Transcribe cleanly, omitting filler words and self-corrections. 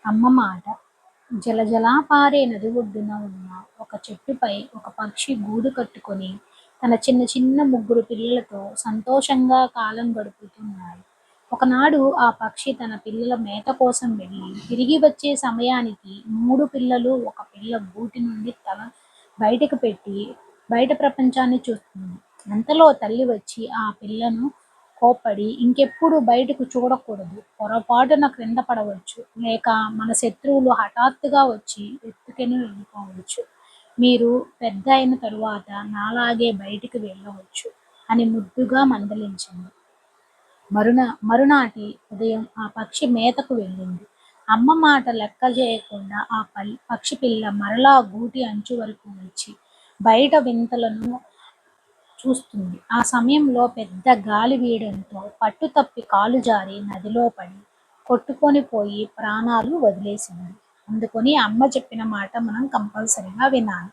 అమ్మ మాట. జలజలా పారే నది ఒడ్డున ఉన్న ఒక చెట్టుపై ఒక పక్షి గూడు కట్టుకొని తన చిన్న చిన్న ముగ్గురు పిల్లలతో సంతోషంగా కాలం గడుపుతున్నాయి. ఒకనాడు ఆ పక్షి తన పిల్లల మేత కోసం వెళ్ళి తిరిగి వచ్చే సమయానికి 3 పిల్లలు ఒక పిల్ల గూటి నుండి తల బయటకు పెట్టి బయట ప్రపంచాన్ని చూస్తుంది. అంతలో తల్లి వచ్చి ఆ పిల్లను కోప్పడి ఇంకెప్పుడు బయటకు చూడకూడదు, పొరపాటున క్రింద పడవచ్చు, లేక మన శత్రువులు హఠాత్తుగా వచ్చి ఎత్తుకెని వెళ్ళిపోవచ్చు. మీరు పెద్ద అయిన తరువాత నాలాగే బయటికి వెళ్ళవచ్చు అని ముద్దుగా మందలించింది. మరునాటి ఉదయం ఆ పక్షి మేతకు వెళ్ళింది. అమ్మ మాట లెక్క చేయకుండా ఆ పక్షి పిల్ల మరలా గూటి అంచు వరకు వచ్చి బయట వింతలను చూస్తుంది. ఆ సమయంలో పెద్ద గాలి వీయడంతో పట్టు తప్పి కాలు జారి నదిలో పడి కొట్టుకొని పోయి ప్రాణాలు వదిలేసింది. అందుకని అమ్మ చెప్పిన మాట మనం కంపల్సరీగా వినాలి.